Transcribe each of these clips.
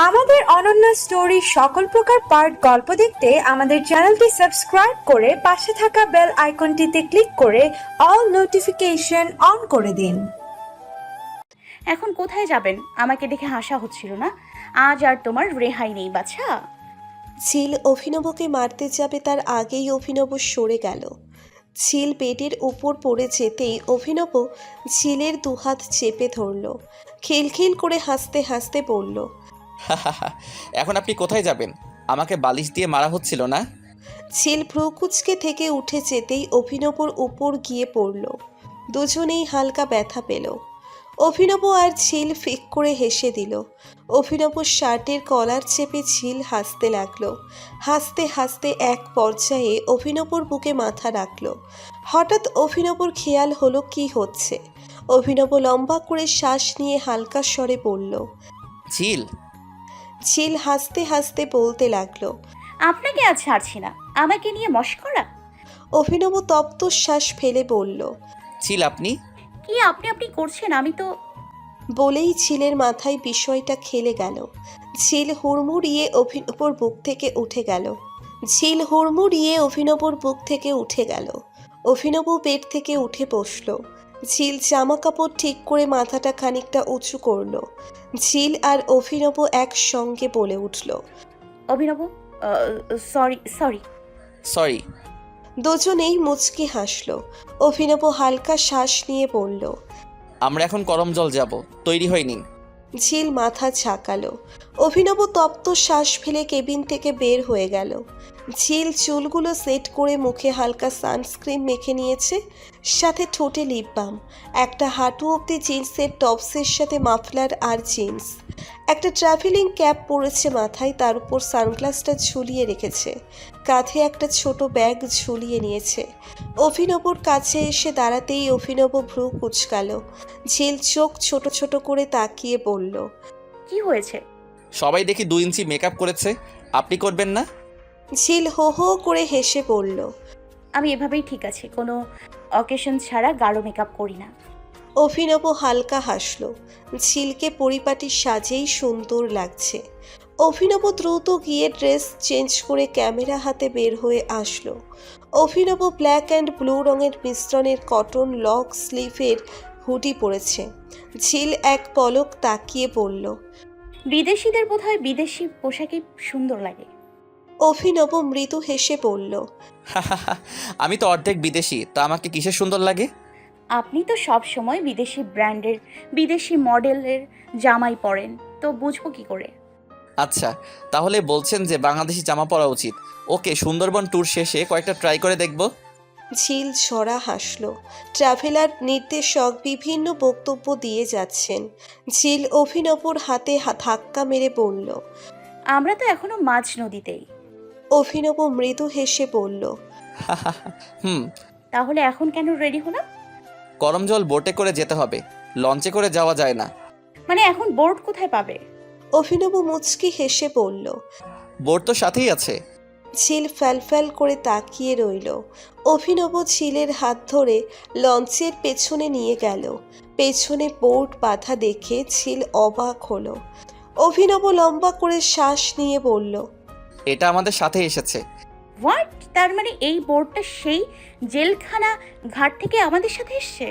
আমাদের অনন্য স্টোরি সকল প্রকার পার্ট গল্প দেখতে আমাদের চ্যানেলটি সাবস্ক্রাইব করে পাশে থাকা বেল আইকনটিতে ক্লিক করে অল নোটিফিকেশন অন করে দিন। এখন কোথায় যাবেন? আমাকে দেখে হাসা হচ্ছিল না? আজ আর তোমার রেহাই নেই বাছা। ঝিল অভিনবকে মারতে যাবে তার আগেই অভিনব সরে গেল। ঝিল বেডের উপর পড়ে যেতেই অভিনব ঝিলের দুহাত চেপে ধরল। খিলখিল করে হাসতে হাসতে বলল, এখন আপনি কোথায় যাবেন? আমাকে বালিশ দিয়ে মারা হচ্ছিল না? ঝিল ভ্রুকুচকে থেকে উঠে যেতেই অভিনবর উপর গিয়ে পড়ল। দুজনেই হালকা ব্যথা পেল। অভিনব আর ঝিল ফিক করে হেসে দিল। অভিনব শার্টের কলার চেপে ঝিল হাসতে লাগলো। হাসতে হাসতে এক পর্যায়ে অভিনবর বুকে মাথা রাখল। হঠাৎ অভিনবর খেয়াল হলো কি হচ্ছে। অভিনব লম্বা করে শ্বাস নিয়ে হালকা স্বরে বলল, ঝিল। ঝিল হাসতে হাসতে বলতে লাগলো, আপনাকে আজ ছাড়ছি না। আমাকে নিয়ে মশকরা? অভিনব তপ্ত শ্বাস ফেলে বলল, ঝিল আপনি? কি আপনি আপনি করছেন? আমি তো বলেই ঝিলের মাথায় বিষয়টা খেলে গেল। ঝিল হুড়মুড়িয়ে অভিনবর বুক থেকে উঠে গেল। ঝিল হুড়মুড়িয়ে অভিনবর বুক থেকে উঠে গেল। অভিনব বেড থেকে উঠে বসল। ঝিল জামা কাপড় ঠিক করে মাথাটা খানিকটা উঁচু করল। ঝিল আর অভিনব একসঙ্গে বলে উঠল, অভিনব, সরি সরি। সরি। দুজনেই মুচকি হাসল। অভিনব হালকা শ্বাস নিয়ে বলল, আমরা এখন করম জল যাব, তৈরি হয়ে নিন। ঝিল মাথা ঝাঁকালো। অভিনব তপ্ত শ্বাস ফেলে কেবিন থেকে বের হয়ে গেল। ঝিল চুলগুলো সেট করে মুখে হালকা সানস্ক্রিন মেখে নিয়েছে, সাথে ঠোঁটে লিপ বাম, একটা হাঁটু অবধি জিন্সের টপসের সাথে মাফলার আর জিন্স, একটা ট্রাভেলিং ক্যাপ পরেছে মাথায়, তার উপর সানগ্লাসটা ঝুলিয়ে রেখেছে, কাঁধে একটা ছোট ব্যাগ ঝুলিয়ে নিয়েছে। অভিনবর কাছে এসে দাঁড়াতেই অভিনব ভ্রু কুঁচকাল। ঝিল চোখ ছোট ছোট করে তাকিয়ে বলল, কি হয়েছে? সবাই দেখি 2 ইঞ্চি মেকআপ করেছে, আপনি করবেন না? ঝিল হো হো করে হেসে বলল, আমি এভাবেই ঠিক আছে, কোনো অকেশন ছাড়া গাঢ় মেকআপ করি না। অভিনব হালকা হাসল। ঝিলকে পরিপাটি সাজেই সুন্দর লাগছে। অভিনব দ্রুত গিয়ে ড্রেস চেঞ্জ করে ক্যামেরা হাতে বের হয়ে আসলো। অভিনব ব্ল্যাক অ্যান্ড ব্লু রঙের মিশ্রণের কটন লং স্লিভের হুডি পরেছে। ঝিল এক পলক তাকিয়ে বলল, বিদেশিদের বোধহয় বিদেশি পোশাকই সুন্দর লাগে। অভিনব মৃদু হেসে বলল, আমি তো অর্ধেক বিদেশি, তা আমাকে কিসের সুন্দর লাগে? আপনি তো সব সময় বিদেশি ব্র্যান্ডের বিদেশি মডেলের জামাই পরেন, তো বুঝবো কি করে? আচ্ছা, তাহলে বলছেন যে বাংলাদেশি জামা পরা উচিত। ওকে, সুন্দরবন ট্যুর শেষে কয়েকটা ট্রাই করে দেখব। ঝিল ছড়া হাসল। ট্রাভেলার নির্দেশক বিভিন্ন বক্তব্য দিয়ে যাচ্ছেন। ঝিল অভিনবর হাতে ধাক্কা মেরে বলল, আমরা তো এখনো মাঝ নদীতেই। অভিনব মৃদু হেসে বলল, হুম। তাহলে এখন কেন রেডি হলাম? করম জল বোটে করে যেতে হবে, লঞ্চে করে যাওয়া যায় না। মানে এখন বোর্ড কোথায় পাবে? অভিনব মুচকি হেসে বলল। বোট তো সাথেই আছে। ঝিল ফ্যালফ্যাল করে তাকিয়ে রইল। অভিনব ঝিলের হাত ধরে লঞ্চের পেছনে নিয়ে গেল। পেছনে বোর্ড বাঁধা দেখে ঝিল অবাক হলো। অভিনব লম্বা করে শ্বাস নিয়ে বলল, এটা আমাদের সাথে এসেছে। হোয়াট? তার মানে এই বোর্ডটা সেই জেলখানা ঘাট থেকে আমাদের সাথে এসছে?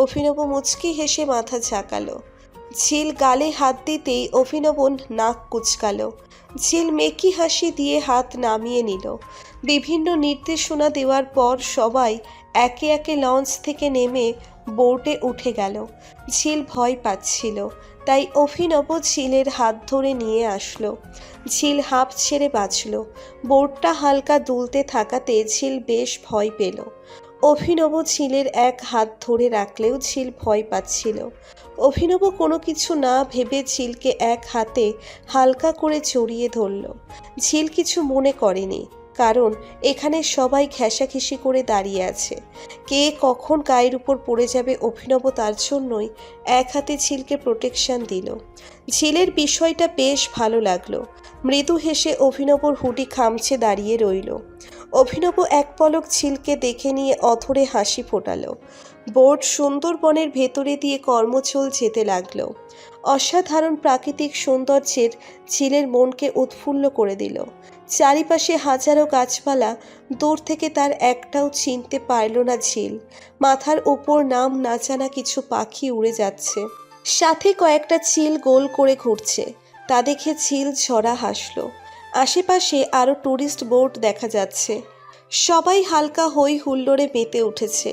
অভিনব মুচকি হেসে মাথা ঝাঁকালো। ঝিল গালে হাত দিতেই অভিনব নাক কুচকালো। ঝিল মেকি হাসি দিয়ে হাত নামিয়ে নিল। বিভিন্ন নির্দেশনা দেওয়ার পর সবাই একে একে লঞ্চ থেকে নেমে বোটে উঠে গেল। ঝিল ভয় পাচ্ছিল, তাই অভিনব ঝিলের হাত ধরে নিয়ে আসলো। ঝিল হাঁপ ছেড়ে বাঁচল। বোটটা হালকা দুলতে থাকাতে ঝিল বেশ ভয় পেল। অভিনব ঝিলের এক হাত ধরে রাখলেও ঝিল ভয় পাচ্ছিল। অভিনব কোনো কিছু না ভেবে ঝিলকে এক হাতে হালকা করে জড়িয়ে ধরল। ঝিল কিছু মনে করেনি, কারণ এখানে সবাই ঘেঁষাঘেঁষি করে দাঁড়িয়ে আছে। কে কখন গায়ের উপর পড়ে যাবে অভিনব তার জন্যই এক হাতে ঝিলকে প্রোটেকশন দিল। ঝিলের বিষয়টা বেশ ভালো লাগলো। মৃদু হেসে অভিনবর হুডি খামচে দাঁড়িয়ে রইল। অভিনব এক পলক ঝিলকে দেখে নিয়ে অথরে হাসি ফোটালো। বোট সুন্দরবনের ভেতরে দিয়ে কর্মচল যেতে লাগলো। অসাধারণ প্রাকৃতিক সৌন্দর্যের ঝিলের মনকে উৎফুল্ল করে দিল। চারিপাশে হাজারো গাছপালা, দূর থেকে তার একটাও চিনতে পারল না ঝিল। মাথার ওপর নাম না জানা কিছু পাখি উড়ে যাচ্ছে, সাথে কয়েকটা চিল গোল করে ঘুরছে। তা দেখে ঝিল ঝরা হাসলো। আশেপাশে আরও ট্যুরিস্ট বোট দেখা যাচ্ছে, সবাই হালকা হই হুল্লোড়ে মেতে উঠেছে।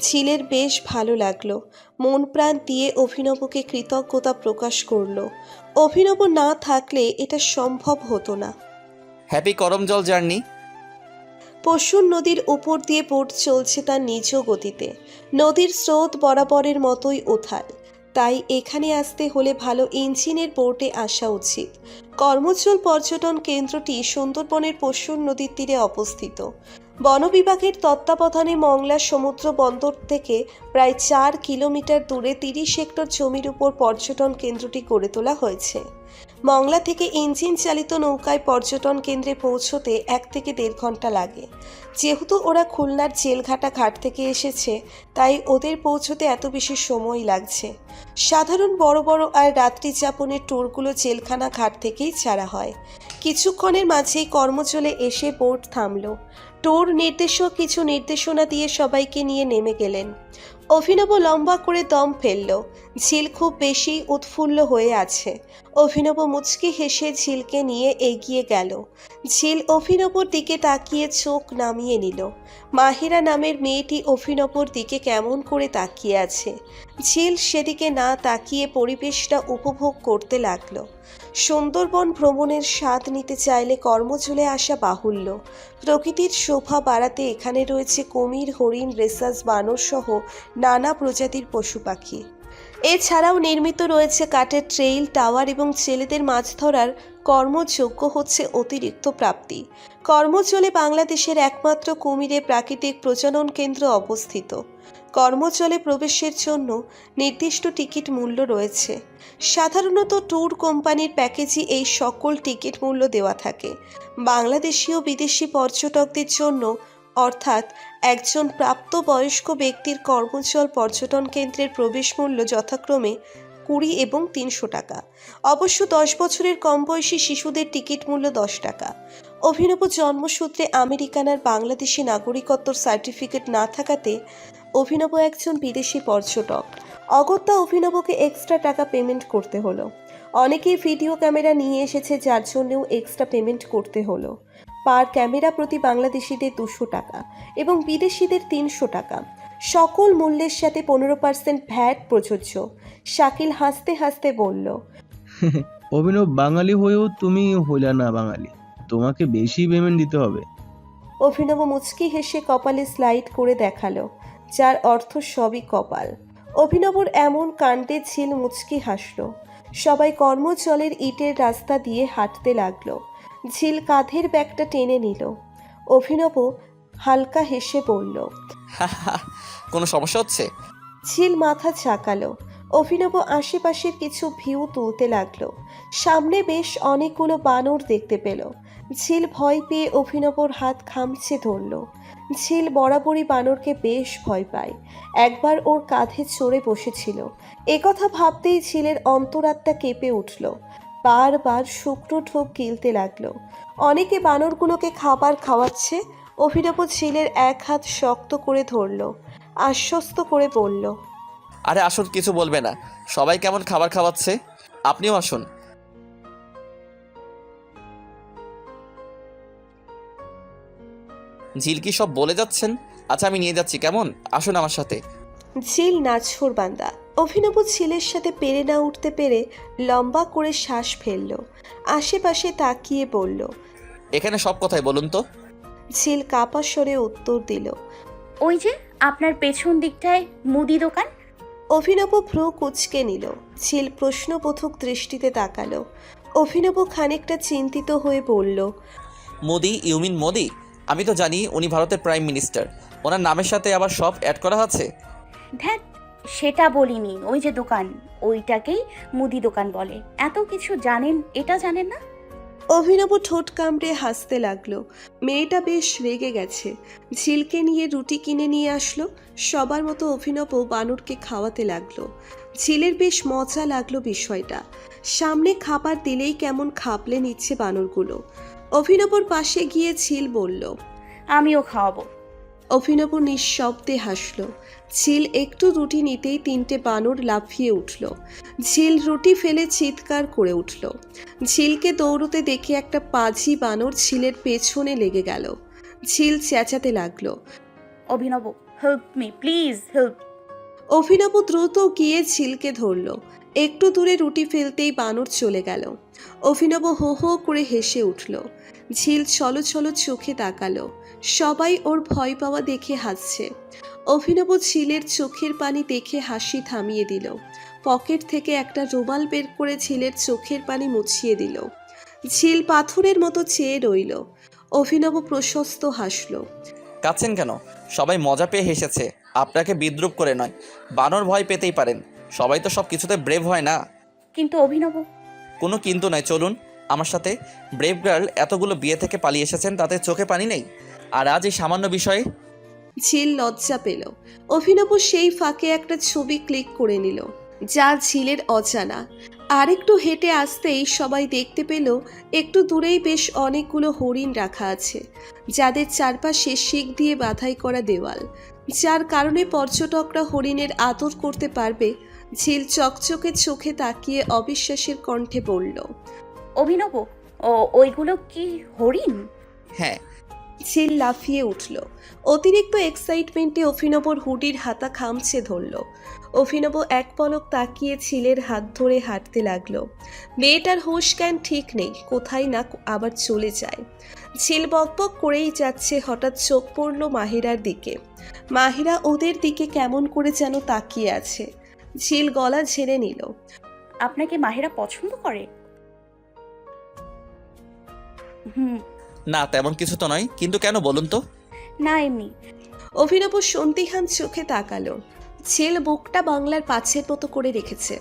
ঝিলের বেশ ভালো লাগলো। মন প্রাণ দিয়ে অভিনবকে কৃতজ্ঞতা প্রকাশ করলো। অভিনব না থাকলে এটা সম্ভব হতো না। Happy Karamjal journey. পশুর নদীর উপর দিয়ে বোট চলছে তার নিজ গতিতে। নদীর স্রোত বরাবরের মতোই উথাল, তাই এখানে আসতে হলে ভালো ইঞ্জিনের বোটে আসা উচিত। কর্মচল পর্যটন কেন্দ্রটি সুন্দরবনের পশুর নদীর তীরে অবস্থিত। বন বিভাগের তত্ত্বাবধানে মংলা সমুদ্র বন্দর থেকে প্রায় 4 কিলোমিটার দূরে 30 হেক্টর জমির উপর পর্যটন কেন্দ্রটি গড়ে তোলা হয়েছে। মংলা থেকে ইঞ্জিন চালিত নৌকায় পর্যটন কেন্দ্রে পৌঁছতে 1 থেকে 1.5 ঘন্টা লাগে। যেহেতু ওরা খুলনার জেলঘাটা ঘাট থেকে এসেছে, তাই ওদের পৌঁছতে এত বেশি সময় লাগছে। সাধারণ বড় বড় আর রাত্রি যাপনের ট্যুরগুলো জেলখানা ঘাট থেকেই ছাড়া হয়। কিছুক্ষণের মাঝেই কর্মচলে এসে বোট থামলো। ট্যুর নির্দেশক কিছু নির্দেশনা দিয়ে সবাইকে নিয়ে নেমে গেলেন। অভিনব লম্বা করে দম ফেলল। ঝিল খুব বেশি উৎফুল্ল হয়ে আছে। অভিনব মুচকি হেসে ঝিলকে নিয়ে এগিয়ে গেল। ঝিল অভিনবর দিকে তাকিয়ে চোখ নামিয়ে নিল। মাহিরা নামের মেয়েটি অভিনবর দিকে কেমন করে তাকিয়ে আছে। ঝিল সেদিকে না তাকিয়ে পরিবেশটা উপভোগ করতে লাগলো। সুন্দরবন ভ্রমণের স্বাদ নিতে চাইলে কর্মচলে আসা বাহুল্য। প্রকৃতির শোভা বাড়াতে এখানে রয়েছে কুমির, হরিণ, রেসাস, বানর সহ নানা প্রজাতির পশু পাখি। এছাড়াও নির্মিত রয়েছে কাঠের ট্রেইল, টাওয়ার এবং ছেলেদের মাছ ধরার কর্মযোগ্য হচ্ছে অতিরিক্ত প্রাপ্তি। কর্মচলে বাংলাদেশের একমাত্র কুমিরে প্রাকৃতিক প্রজনন কেন্দ্র অবস্থিত। কর্মচলে প্রবেশের জন্য নির্দিষ্ট টিকিট মূল্য রয়েছে। সাধারণত ট্যুর কোম্পানির প্যাকেজই এই সকল টিকিট মূল্য দেওয়া থাকে। বাংলাদেশি ও বিদেশি পর্যটকদের জন্য, অর্থাৎ একজন প্রাপ্তবয়স্ক ব্যক্তির কর্মচল পর্যটন কেন্দ্রের প্রবেশ মূল্য যথাক্রমে 20 এবং 300 টাকা। অবশ্য 10 বছরের কম বয়সী শিশুদের টিকিট মূল্য 10 টাকা। অভিনব জন্মসূত্রে আমেরিকান আর বাংলাদেশি নাগরিকত্বর সার্টিফিকেট না থাকাতে অভিনব একজন বিদেশি পর্যটক। অগত্যা অভিনবকে এক্সট্রা টাকা পেমেন্ট করতে হলো। অনেকেই ভিডিও ক্যামেরা নিয়ে এসেছে, যার জন্যও এক্সট্রা পেমেন্ট করতে হলো। পার ক্যামেরা প্রতি বাংলাদেশিদের 200 টাকা এবং বিদেশিদের 300 টাকা। সকল মূল্যের সাথে 15% ভ্যাট প্রযোজ্য। শাকিল হাসতে হাসতে বলল, অভিনব বাঙালি হয়েও তুমি হইলা না বাঙালি, তোমাকে বেশি পেমেন্ট দিতে হবে। অভিনব মুচকি হেসে কপালে স্লাইড করে দেখালো, যার অর্থ সবই কপাল। অভিনবর এমন কাণ্ডে ঝিল মুচকি হাসল। সবাই কর্মচলের ইটের রাস্তা দিয়ে হাঁটতে লাগলো। ঝিল কাঁধের ব্যাগটা টেনে নিল। অভিনব হালকা হেসে বলল, কোনো সমস্যা হচ্ছে? ঝিল মাথা ঝাঁকালো। অভিনব আশেপাশের কিছু ভিউ তুলতে লাগলো। সামনে বেশ অনেকগুলো বানর দেখতে পেল। ঝিল ভয় পেয়ে অভিনবর হাত খামচে ধরল। ঝিল বরাবরই বানরকে বেশ ভয় পায়। একবার ওর কাঁধে চড়ে বসেছিল। একথা ভাবতেই ঝিলের অন্তরাত্মা কেঁপে উঠল। বারবার শুকনো ঢোক গিলতে লাগলো। অনেকে বানরগুলোকে খাবার খাওয়াচ্ছে। অভিনব ঝিলের এক হাত শক্ত করে ধরল, আশ্বস্ত করে বলল, আরে আসুন, কিছু বলবে না। সবাই কেমন খাবার খাওয়াচ্ছে, আপনিও আসুন। ঝিল কি সব বলে যাচ্ছেন? আচ্ছা, আমি নিয়ে যাচ্ছি, কেমন? আসুন আমার সাথে। ঝিল নাছোড় বান্দা। অভিনব ঝিলের সাথে পেরে না উঠতে পেরে লম্বা করে শ্বাস ফেলল। আশেপাশে তাকিয়ে বলল, এখানে সব কথাই বলুন তো। ঝিল কাপা স্বরে উত্তর দিল, ওই যে আপনার পেছন দিকটায় মুদি দোকান। অভিনব ভ্রু কুঁচকে নিল। ঝিল প্রশ্নবোধক দৃষ্টিতে তাকালো। অভিনব খানিকটা চিন্তিত হয়ে বলল, মোদি? ইউমিন মোদি? আমি তো জানি উনি ভারতের প্রাইম মিনিস্টার। ওনার নামের সাথে আবার সব অ্যাড করা আছে। ধ্যাত, সেটা বলিনি। ওই যে দোকান, ওইটাকেই মুদি দোকান বলে। এত কিছু জানেন, এটা জানেন না? অভিনব ঠোঁট কামড়ে হাসতে লাগলো। মেয়েটা বেশ রেগে গেছে। ঝিলকে নিয়ে রুটি কিনে নিয়ে আসলো। সবার মতো অভিনব বানরকে খাওয়াতে লাগলো। ঝিলের বেশ মজা লাগলো বিষয়টা। সামনে খাবার দিলেই কেমন খাপলে নিচ্ছে বানরগুলো। অভিনবর পাশে গিয়ে ঝিল বলল। আমিও খাওয়াবো। অভিনব নিঃশব্দে হাসল। ঝিল একটু রুটি নিতেই 3টে বানর লাফিয়ে উঠল। ঝিল রুটি ফেলে চিৎকার করে উঠল। ঝিলকে দৌড়তে দেখে একটা পাজি বানর ঝিলের পেছনে লেগে গেল। ঝিল চেঁচাতে লাগলো। অভিনব, হেল্প মি প্লিজ, হেল্প। অভিনব দ্রুত গিয়ে ঝিলকে ধরল। একটু দূরে রুটি ফেলতেই বানর চলে গেল। অভিনব হো হো করে হেসে উঠল। ঝিল ছলো ছলো চোখে তাকালো। সবাই ওর ভয় পাওয়া দেখে হাসছে। অভিনব ঝিলের চোখের পানি দেখে হাসি থামিয়ে দিল। পকেট থেকে একটা রুমাল বের করে ঝিলের চোখের পানি মুছিয়ে দিল। ঝিল পাথরের মতো চেয়ে রইল। অভিনব প্রশস্ত হাসল। কাঁদছেন কেন? সবাই মজা পেয়ে হেসেছে, আপনাকে বিদ্রুপ করে নয়। বানর ভয় পেতেই পারেন, সবাই তো সব কিছুতে ব্রেভ হয় না। কিন্তু অভিনব। কোনো কিন্তু নয়, চলুন আমার সাথে। ব্রেভ গার্ল, এতগুলো বিয়ে থেকে পালিয়ে এসেছেন, তাতে চোখে পানি নেই? আর আজ এই সামান্য বিষয়ে? ঝিল লজ্জা পেল। অভিনব সেই ফাঁকে একটা ছবি ক্লিক করে নিল, যা ঝিলের অজানা। আরেকটু হেঁটে আসতেই সবাই দেখতে পেল একটু দূরেই বেশ অনেকগুলো হরিণ রাখা আছে, যাদের চারপাশে শিক দিয়ে বাঁধাই করা দেওয়াল, যার কারণে পর্যটকরা হরিণের আদর করতে পারবে। ঝিল চকচকে চোখে তাকিয়ে অবিশ্বাসের কণ্ঠে বলল। অভিনব, ওইগুলো কি হরিণ? হ্যাঁ। ঝিল লাফিয়ে উঠল। অতিরিক্ত এক্সাইটমেন্টে অভিনবর হুডির হাতা খামছে ধরল। অভিনব এক পলক তাকিয়ে ঝিলের হাত ধরে হাঁটতে লাগলো। মেয়েটার হুঁশ জ্ঞান ঠিক নেই, কোথায় না আবার চলে যায়। ঝিল বকবক করেই যাচ্ছে, হঠাৎ চোখ পড়ল মাহিরার দিকে। মাহিরা ওদের দিকে কেমন করে যেন তাকিয়ে আছে। ঝিল গলা ঝেড়ে নিল। আপনাকে মাহিরা পছন্দ করে? হুম। না, তেমন কিছু তো নয়, কিন্তু কেন বলুন তো? না, এমনি। অভিনব সন্দিহান চোখে তাকালো। ঝিল বুকটা বাংলার পাঁচের মতো করে রেখেছে।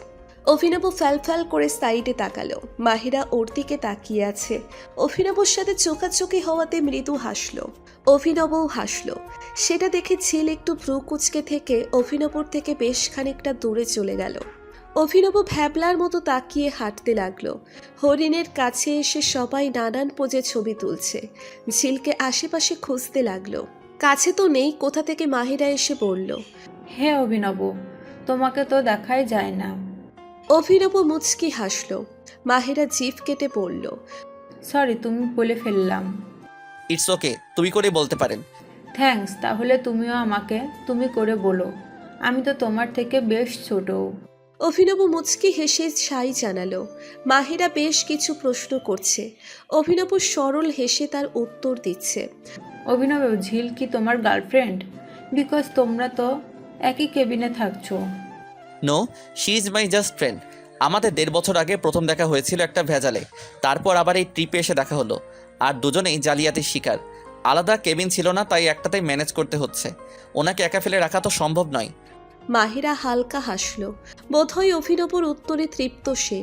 অভিনব ফ্যাল করে সাইডে তাকালো। মাহিরা ওর দিকে তাকিয়ে আছে। অভিনবর সাথে চোখাচোখি হওয়াতে মৃদু হাসলো। অভিনবও হাসলো। সেটা দেখে ঝিল একটু ভ্রু কুচকে থেকে অভিনবর থেকে বেশ খানিকটা দূরে চলে গেল। অভিনব ভ্যাবলার মতো তাকিয়ে হাঁটতে লাগলো। হরিণের কাছে এসে সবাই নানান পোজে ছবি তুলছে। ঝিলকে আশেপাশে খুঁজতে লাগলো। কাছে তো নেই, কোথা থেকে মাহিরা এসে বলল। হ্যাঁ অভিনব, তোমাকে তো দেখাই যায় না। অভিনব মুচকি হাসলো। মাহিরা জিভ কেটে বলল। সরি, তুমি বলে ফেললাম। ইটস ওকে, তুমি করে বলতে পারেন। থ্যাঙ্কস, তাহলে তুমিও আমাকে তুমি করে বলো। আমি তো তোমার থেকে বেশ ছোট। অভিনব মুচকি হেসে সাই জানালো। মাহিরা বেশ কিছু প্রশ্ন করছে। অভিনব সরল হেসে তার উত্তর দিচ্ছে। অভিনব, ঝিল কি তোমার গার্লফ্রেন্ড? বিকজ তোমরা তো একই কেবিনে থাকছো। No, she is my just friend. আমাদের 1.5 বছর আগে প্রথম দেখা হয়েছিল একটা ভেজালে, তারপর আবার এই ট্রিপে এসে দেখা হলো। আর দুজনেই জালিয়াতির শিকার। আলাদা কেবিন ছিল না, তাই একটাতেই ম্যানেজ করতে হচ্ছে। ওনাকে একা ফেলে রাখা তো সম্ভব নয়। মাহিরা হালকা হাসলো। বোধহয় অভিনবর উত্তরে তৃপ্ত সে।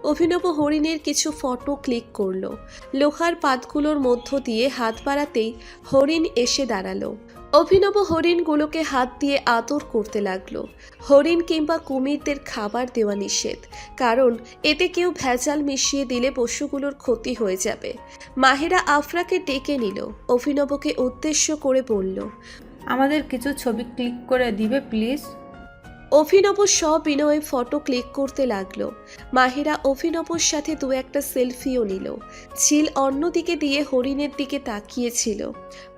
অভিনব হরিণের কিছু ফটো ক্লিক করলো। লোহার পাতগুলোর মধ্য দিয়ে হাত বাড়াতেই হরিণ এসে দাঁড়ালো। অভিনব হরিণগুলোকে হাত দিয়ে আদর করতে লাগলো। হরিণ কিংবা কুমিরদের খাবার দেওয়া নিষেধ, কারণ এতে কেউ ভেজাল মিশিয়ে দিলে পশুগুলোর ক্ষতি হয়ে যাবে। মাহিরা আফরাকে ডেকে নিল। অভিনবকে উদ্দেশ্য করে বলল। আমাদের কিছু ছবি ক্লিক করে দিবে প্লিজ? অভিনব সবিনয়ে ফটো ক্লিক করতে লাগলো। মাহিরা অভিনবর সাথে দু একটা সেলফিও নিল। ঝিল অন্যদিকে দিয়ে হরিণের দিকে তাকিয়েছিল।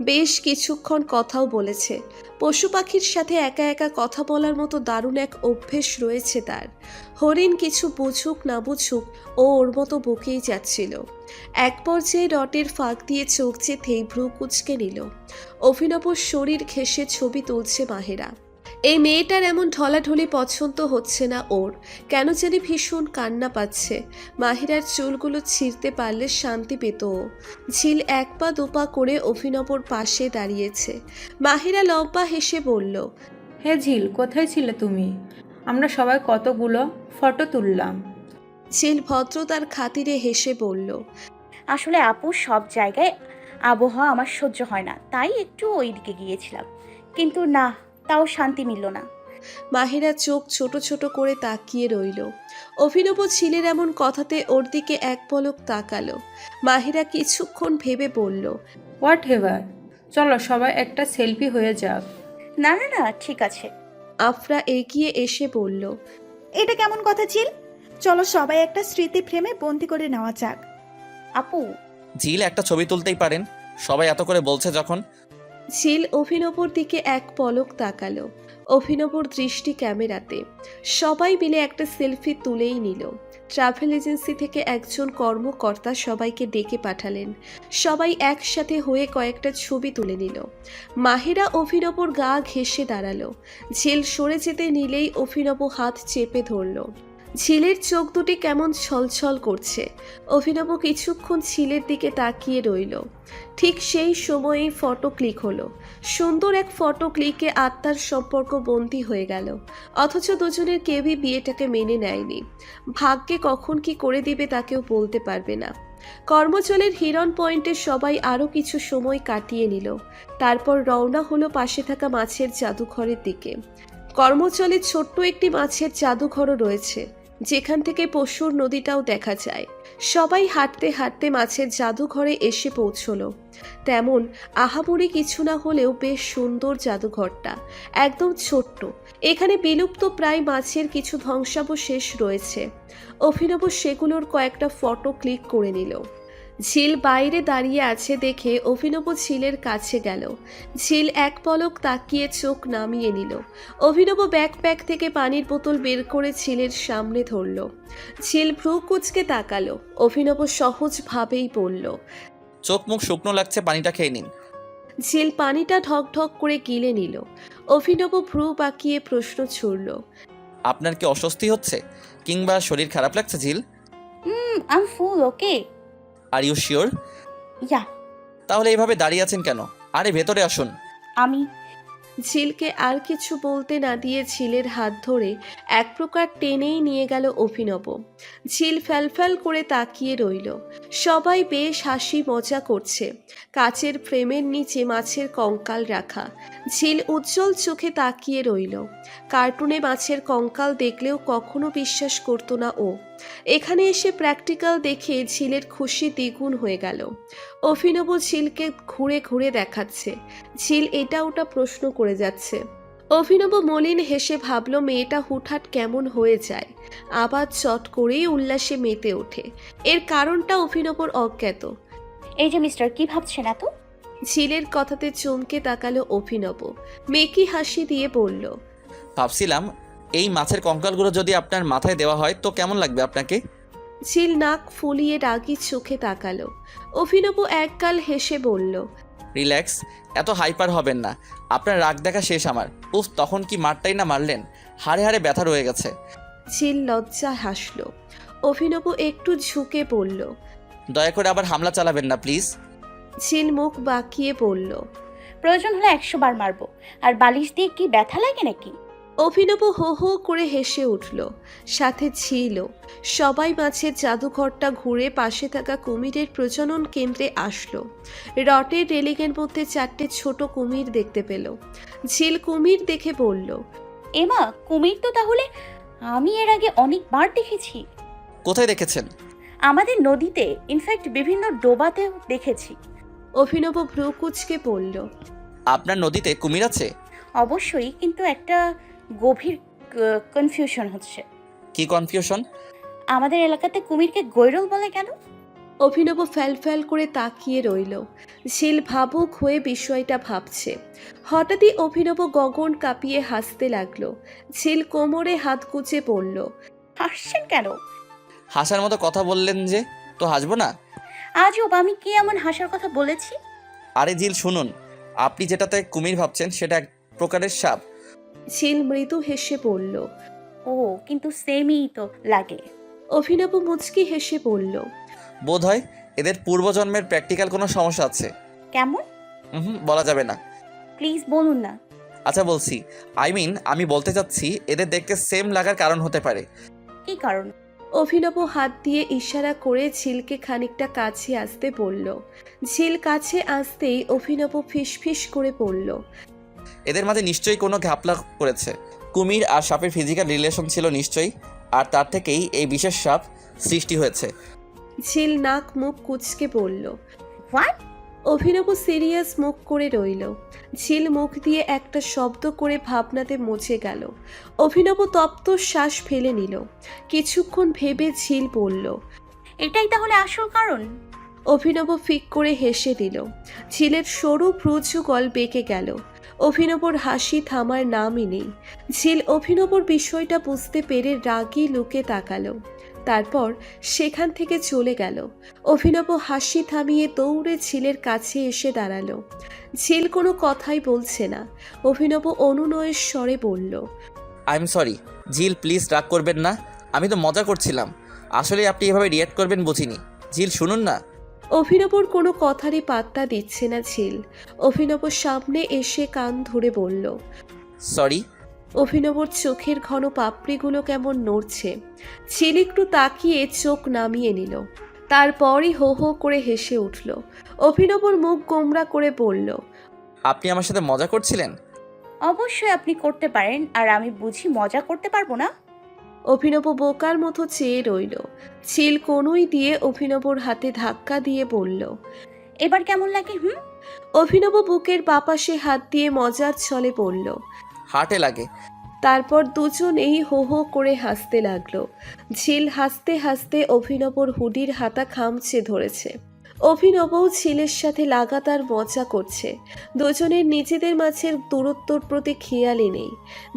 বেশ কিছুক্ষণ কথাও বলেছে। পশু পাখির সাথে একা একা কথা বলার মতো দারুণ এক অভ্যেস রয়েছে তার। হরিণ কিছু বুঝুক না বুঝুক ও ওর মতো বকেই যাচ্ছিল। এক পর্যায়ে রটের ফাঁক দিয়ে চোখ যেতেই ভ্রু কুচকে নিল। অভিনবর শরীর ঘেঁষে ছবি তুলছে মাহিরা। এই মেয়েটার এমন ঢলাঢলি পছন্দ হচ্ছে না ওর। কেন জানি ভীষণ কান্না পাচ্ছে। মাহিরার চুলগুলো ছিঁড়তে পারলে শান্তি পেত ও। ঝিল এক পা দুপা করে অভিনবর পাশে দাঁড়িয়েছে। মাহিরা লম্বা হেসে বলল। হে ঝিল, কোথায় ছিলে তুমি? আমরা সবাই কতগুলো ফটো তুললাম। ঝিল ভদ্রতার খাতিরে হেসে বলল। আসলে আপু সব জায়গায় আবহাওয়া আমার সহ্য হয় না, তাই একটু ওইদিকে গিয়েছিলাম, কিন্তু না, তাও শান্তি মিলল না। মাহিরা চোখ ছোট ছোট করে তাকিয়ে রইল। অভিনব ঝিলের এমন কথাতে ওর দিকে এক পলক তাকালো। মাহিরা কিছুক্ষণ ভেবে বলল, হোয়াট হেভার, চলো সবাই একটা সেলফি হয়ে যাক। না না না, ঠিক আছে। আফরা এগিয়ে এসে বলল, এটা কেমন কথা ছিল? চলো সবাই একটা স্মৃতি ফ্রেমে বন্দি করে নেওয়া যাক। আপু, ঝিল একটা ছবি তুলতেই পারেন, সবাই এত করে বলছে যখন। ঝিল অভিনবর দিকে এক পলক তাকালো। অভিনবর দৃষ্টি ক্যামেরাতে। সবাই মিলে একটা সেলফি তুলেই নিল। ট্রাভেল এজেন্সি থেকে একজন কর্মকর্তা সবাইকে ডেকে পাঠালেন। সবাই একসাথে হয়ে কয়েকটা ছবি তুলে নিল। মাহিরা অভিনবর গা ঘেঁষে দাঁড়ালো। ঝিল সরে যেতে নিলেই অভিনব হাত চেপে ধরল। ঝিলের চোখ দুটি কেমন ছলছল করছে। অভিনব কিছুক্ষণ ঝিলের দিকে তাকিয়ে রইল। ঠিক সেই সময়েই ফটো ক্লিক হলো। সুন্দর এক ফটো ক্লিকে আত্মার সম্পর্ক বন্দী হয়ে গেল। অথচ দুজনের কেউই বিয়েটাকে মেনে নেয়নি। ভাগ্যে কখন কি করে দিবে তা কেউ বলতে পারবে না। কর্মচলের হিরন পয়েন্টে সবাই আরও কিছু সময় কাটিয়ে নিল। তারপর রওনা হলো পাশে থাকা মাছের জাদুঘরের দিকে। কর্মচলে ছোট্ট একটি মাছের জাদুঘরও রয়েছে, যেখান থেকে পশুর নদীটাও দেখা যায়। সবাই হাঁটতে হাঁটতে মাছের জাদুঘরে এসে পৌঁছলো। তেমন আহামরি কিছু না হলেও বেশ সুন্দর জাদুঘরটা, একদম ছোট্ট। এখানে বিলুপ্ত প্রায় মাছের কিছু ধ্বংসাবশেষ রয়েছে। অভিনব সেগুলোর কয়েকটা ফটো ক্লিক করে নিল। ঝিল বাইরে দাঁড়িয়ে আছে দেখে অভিনব ঝিলের কাছে গেল। ঝিল এক পলক তাকিয়ে চোখ নামিয়ে নিল। অভিনব ব্যাকপ্যাক থেকে পানির বোতল বের করে ঝিলের সামনে ধরল। ঝিল ভ্রু কুঁচকে তাকালো। অভিনব সহজভাবেই বলল, চোখ মুখ শুকনো লাগছে, পানিটা খেয়ে নিন। ঝিল পানিটা ঢক ঢক করে গিলে নিল। অভিনব ভ্রু বাঁকিয়ে প্রশ্ন ছুড়ল, আপনার কি অস্বস্তি হচ্ছে কিংবা শরীর খারাপ লাগছে ঝিল? I am full okay. Are you sure? Yeah. তাহলে এইভাবে দাঁড়িয়ে আছেন কেন? আরে ভেতরে আসুন। আমি ঝিলকে আর কিছু বলতে না দিয়ে ঝিলের হাত ধরে এক প্রকার টেনেই নিয়ে গেল অভিনব। ঝিল ফ্যালফ্যাল করে তাকিয়ে রইল। সবাই বেশ হাসি মজা করছে। কাচের ফ্রেমের নিচে মাছের কঙ্কাল রাখা। ঝিল উজ্জ্বল চোখে তাকিয়ে রইল। কার্টুনে মাছের কঙ্কাল দেখলেও কখনো বিশ্বাস করতো না ও। এখানে এসে প্র্যাকটিক্যাল দেখে ঝিলের খুশি দ্বিগুণ হয়ে গেল। অভিনব ঝিলকে ঘুরে ঘুরে দেখাচ্ছে। ঝিল এটা ওটা প্রশ্ন করে যাচ্ছে। অভিনব মলিন হেসে ভাবল মেয়েটা হুটহাট কেমন হয়ে যায়, আবার চট করেই উল্লাসে মেতে ওঠে। এর কারণটা অভিনবর অজ্ঞাত। এই যে মিস্টার, কি ভাবছেন এত? ঝিলের কথাতে চমকে তাকালো অভিনব। মেকি হাসি দিয়ে বলল, ভাবছিলাম এই মাছের কঙ্কালগুলো যদি আপনার মাথায় দেওয়া হয় তো কেমন লাগবে আপনাকে? ঝিল নাক ফুলিয়ে রাগি চোখে তাকালো। অভিনব একগাল হেসে বলল, রিল্যাক্স, এত হাইপার হবেন না। আপনার রাগ দেখা শেষ আমার। উফ, তখন কি মারটাই না মারলেন, হাড়ে হাড়ে ব্যথা রয়ে গেছে। ঝিল লজ্জা হাসল। অভিনব একটু ঝুঁকে বলল, দয়া করে আবার হামলা চালাবেন না প্লিজ। ঝিল মুখ বাঁকিয়ে বলল, প্রয়োজন হলে 100 বার মারবো। আর বালিশ দিয়ে কি ব্যথা লাগে নাকি? অভিনব হো হো করে হেসে উঠল। সাথে ছিল সবাই মাছের জাদুঘরটা ঘুরে পাশে থাকা কুমিরের প্রজনন কেন্দ্রে আসলো। রটের রেলিংয়ের মধ্যে 4টে ছোট কুমির দেখতে পেল। ঝিল কুমির দেখে বলল, এমা, কুমির তো তাহলে আমি এর আগে অনেকবার দেখেছি। কোথায় দেখেছেন? আমাদের নদীতে, ইনফ্যাক্ট বিভিন্ন ডোবাতেও দেখেছি। অভিনব ভ্রু কুঁচকে বলল, আপনার নদীতে কুমির আছে? অবশ্যই, কিন্তু একটা গভীর কনফিউশন হচ্ছে। কি কনফিউশন? আমাদের এলাকাতে কুমিরকে গৈরল বলে কেন? অভিনব ফ্যাল করে তাকিয়ে রইল। ঝিল ভাবুক হয়ে বিষয়টা ভাবছে। হঠাৎই অভিনব গগন কাঁপিয়ে হাসতে লাগলো। ঝিল কোমরে হাত গুজে পড়ল, হাসছেন কেন? হাসার মতো কথা বললেন যে, তো হাসবো না? আজব, আমি কি এমন হাসার কথা বলেছি? আরে ঝিল শুনুন, আপনি যেটাতে কুমির ভাবছেন সেটা এক প্রকারের সাপ। ঝিল মৃদু হেসে বলল। ও, কিন্তু সেমই তো লাগে। অভিনব মুচকি হেসে বলল, বোধ হয় এদের পূর্বজন্মের প্র্যাকটিক্যাল কোনো সমস্যা আছে। কেমন? বলা যাবে না। প্লিজ বলুন না। আচ্ছা বলছি, আমি বলতে চাচ্ছি এদের দেখতে সেম লাগার কারণ হতে পারে। কি কারণ? অভিনব হাত দিয়ে ইশারা করে ঝিলকে খানিকটা কাছে আসতে বলল। ঝিল কাছে আসতেই অভিনব ফিসফিস করে পড়ল। এদের মাঝে নিশ্চয়ই কোনো ঘাপলা করেছে। কুমির আর সাপের ফিজিক্যাল রিলেশন ছিল নিশ্চয়ই, আর তার থেকেই এই বিশেষ সাপ সৃষ্টি হয়েছে। ঝিল নাক মুখ কুঁচকে বলল। হোয়াট? অভিনব সিরিয়াস মুখ করে রইল। ঝিল মুখ দিয়ে একটা শব্দ করে ভাবনাতে মুছে গেল। অভিনব তপ্ত শ্বাস ফেলে নিল। কিছুক্ষণ ভেবে ঝিল বলল। এটাই তাহলে আসল কারণ? অভিনব ফিক করে হেসে দিল। ঝিলের সরু ভ্রুযুগল বেঁকে গেল। অভিনবর হাসি থামার নামই নেই। ঝিল অভিনবর বিষয়টা বুঝতে পেরে রাগী লুকে তাকালো। তারপর সেখান থেকে চলে গেল। অভিনব হাসি থামিয়ে দৌড়ে ঝিলের কাছে এসে দাঁড়ালো। ঝিল কোনো কথাই বলছে না। অভিনব অনুনয়ের স্বরে বলল। আই এম সরি ঝিল, প্লিজ রাগ করবেন না, আমি তো মজা করছিলাম। আসলে আপনি এভাবে রিয়্যাক্ট করবেন বুঝিনি। ঝিল শুনুন না। অভিনবর কোনো কথারই পাত্তা দিচ্ছে না ঝিল। অভিনব সামনে এসে কান ধরে বলল। সরি। অভিনবর চোখের ঘন পাপড়িগুলো কেমন নড়ছে। ঝিল একটু তাকিয়ে চোখ নামিয়ে নিল। তারপরই হো হো করে হেসে উঠল। অভিনবর মুখ গোমড়া করে বলল। আপনি আমার সাথে মজা করছিলেন? অবশ্যই আপনি করতে পারেন, আর আমি বুঝি মজা করতে পারবো না? অভিনব বোকার মতো চেয়ে রইল। ঝিল কনুই দিয়ে অভিনবর হাতে ধাক্কা দিয়ে বলল। এবার কেমন লাগে? অভিনব বুকের বাপাশে হাত দিয়ে মজার ছলে পড়ল। হার্টে লাগে। তারপর দুজনেই হো হো করে হাসতে লাগলো। ঝিল হাসতে হাসতে অভিনবর হুডির হাতা খামচে ধরেছে। অভিনবও ঝিলের সাথে লাগাতার মজা করছে। দুজনের নিজেদের মাঝের দূরত্বর প্রতি খেয়ালই নেই।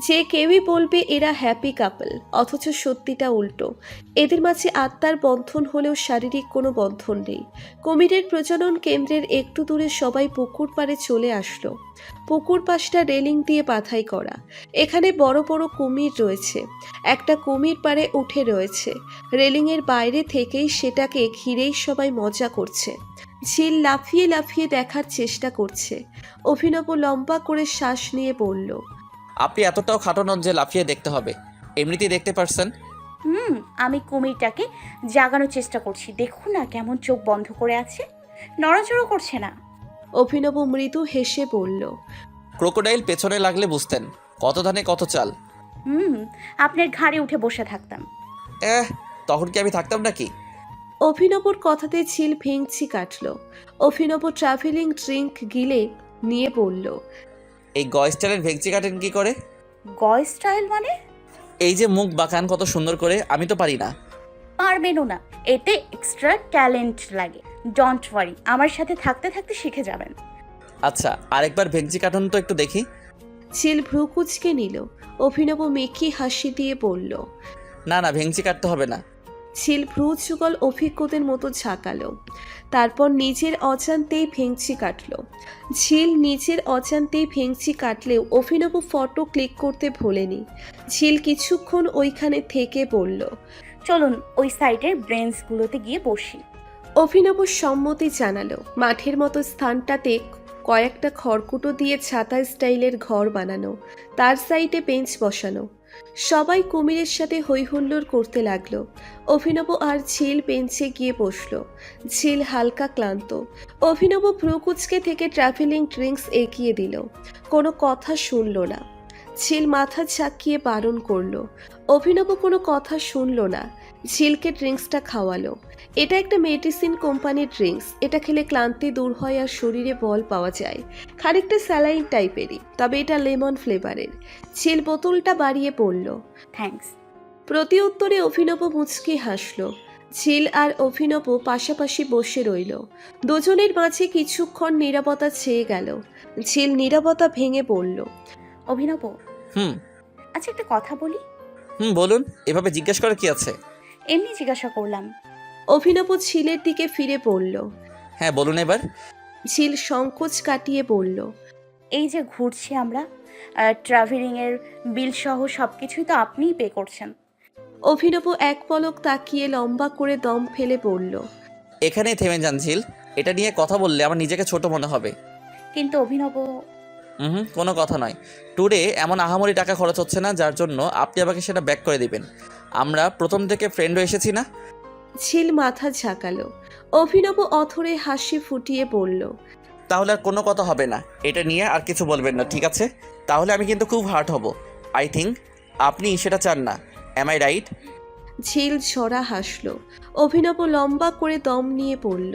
যে কেউই বলবে এরা হ্যাপি কাপল, অথচ সত্যিটা উল্টো। এদের মাঝে আত্মার বন্ধন হলেও শারীরিক কোনো বন্ধন নেই। কুমিরের প্রজনন কেন্দ্রের একটু দূরে সবাই পুকুর পাড়ে চলে আসলো। পুকুর পাশটা রেলিং দিয়ে বাঁধাই করা। এখানে বড় বড় কুমির রয়েছে। একটা কুমির পাড়ে উঠে রয়েছে। রেলিংয়ের বাইরে থেকেই সেটাকে ঘিরেই সবাই মজা করছে। ঝিল লাফিয়ে লাফিয়ে দেখার চেষ্টা করছে। অভিনব লম্বা করে শ্বাস নিয়ে বলল। আপনি এতটাও খাটো নন যে লাফিয়ে দেখতে হবে, এমনিতেই দেখতে পারছেন। আমি কুমিরটাকে জাগানোর চেষ্টা করছি, দেখুন না কেমন চোখ বন্ধ করে আছে, নড়াচড়া করছে না। অভিনব মৃদু হেসে বলল। ক্রোকোডাইল পেছনে লাগলে বুঝতেন কত ধানে কত চাল। আপনার ঘাড়ে উঠে বসে থাকতাম। তখন কি আমি থাকতাম নাকি? অভিনবর কথাতে ঝিল ভেঙচি কাটল। অভিনব ট্রাভেলিং ড্রিঙ্ক গিলে নিয়ে বলল। এই গয়স্টারের ভেঙচি কাটেন কি করে? গয় স্টাইল মানে? এই যে মুখ বাঁকান কত সুন্দর করে, আমি তো পারি না। পারবেনও না, এতে এক্সট্রা ট্যালেন্ট লাগে। ডোন্ট ওয়ারি, আমার সাথে থাকতে থাকতে শিখে যাবেন। আচ্ছা, আরেকবার ভেঙচি কাটুন তো একটু দেখি। ঝিল ভ্রু কুঁচকে নিল। অভিনব মেকি হাসি দিয়ে বলল। না না, ভেঙচি কাটতে হবে না। ঝিল ভ্রু যুগল অভিজ্ঞদের মতো ঝাঁকালো। তারপর নিজের অজান্তেই ভেঙচি কাটলো। ঝিল নিজের অজান্তেই ভেঙচি কাটলেও অভিনব ফটো ক্লিক করতে ভোলেনি। ঝিল কিছুক্ষণ ওইখানে থেকে বলল। চলুন ওই সাইডের ব্রেঞ্চগুলোতে গিয়ে বসি। অভিনব সম্মতি জানালো। মাঠের মতো স্থানটাতে কয়েকটা খড়কুটো দিয়ে ছাতা স্টাইলের ঘর বানানো, তার সাইডে বেঞ্চ বসানো। সবাই কুমিরের সাথে হৈহুল্লোড় করতে লাগলো। অভিনব আর ঝিল বেঞ্চে গিয়ে বসলো। ঝিল হালকা ক্লান্ত। অভিনব ভ্রুকুচকে থেকে ট্রাভেলিং ড্রিঙ্কস এগিয়ে দিল। কোনো কথা শুনল না। ঝিল মাথা ঝাঁকিয়ে বারণ করলো। অভিনব কোনো কথা শুনল না। ঝিলকে ড্রিঙ্কসটা খাওয়ালো। এটা একটা মেডিসিন কোম্পানির ড্রিঙ্কস। এটা খেলে ক্লান্তি দূর হয় আর শরীরে বল পাওয়া যায়। খানিকটা স্যালাইন টাইপেরই, তবে এটা লেমন ফ্লেভারের। ঝিল বোতলটা বাড়িয়ে পড়ল। থ্যাঙ্কস। প্রতি উত্তরে অভিনব মুচকি হাসল। ঝিল আর অভিনব পাশাপাশি বসে রইল। দুজনের মাঝে কিছুক্ষণ নীরবতা ছেয়ে গেল। ঝিল নীরবতা ভেঙে পড়ল। অভিনব, হুম আচ্ছা একটা কথা বলি। বলুন। এভাবে জিজ্ঞেস করার কি আছে? এমনি জিজ্ঞাসা করলাম। অভিনব ঝিলের দিকে ফিরে পড়ল। হ্যাঁ বলুন এবার। ঝিল সংকোচ কাটিয়ে বলল। এই যে ঘুরছি আমরা, ট্রাভেলিংয়ের বিল সহ সব কিছুই তো আপনিই পে করছেন। অভিনব এক পলক তাকিয়ে লম্বা করে দম ফেলে বলল। এখানেই থেমে যান ঝিল, এটা নিয়ে কথা বললে আমার নিজেকে ছোট মনে হবে। কিন্তু অভিনব, কোনো কথা নয়। ট্যুরে এমন আহামরি টাকা খরচ হচ্ছে না যার জন্য আপনি আমাকে সেটা ব্যাক করে দিবেন। আমরা প্রথম থেকে ফ্রেন্ডও এসেছি না। ঝিল মাথা ঝাঁকালো। অভিনব অথরে হাসি ফুটিয়ে বলল, তাহলে আর কোনো কথা হবে না, এটা নিয়ে আর কিছু বলবেন না, ঠিক আছে? তাহলে আমি কিন্তু খুব হার্ট হব। আই থিঙ্ক আপনি সেটা চান না। Am I right? ঝিল ঝরা হাসল। অভিনব লম্বা করে দম নিয়ে পড়ল,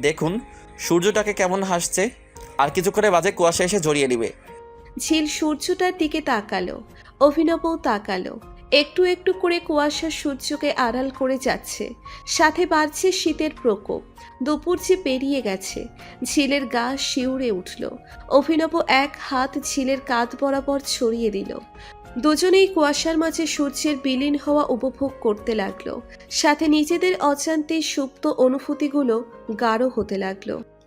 দেখুন সূর্যটাকে কেমন হাসছে, আর কিছুক্ষণে বাজে কুয়াশা এসে জড়িয়ে নেবে। ঝিল সূর্যটার দিকে তাকালো। অভিনবও তাকালো। একটু একটু করে কুয়াশা সূর্যকে আড়াল করে যাচ্ছে, সাথে বাড়ছে শীতের প্রকোপ। দুপুর যে পেরিয়ে গেছে। ঝিলের গা শিউরে উঠল। অভিনব এক হাত ঝিলের কাঁধ বরাবর ছড়িয়ে দিল। দুজনেই কুয়াশার মাঝে সূর্যের বিলীন হওয়া উপভোগ করতে লাগলো, সাথে নিজেদের অজান্তে সুপ্ত অনুভূতিগুলো গাঢ় হতে লাগলো।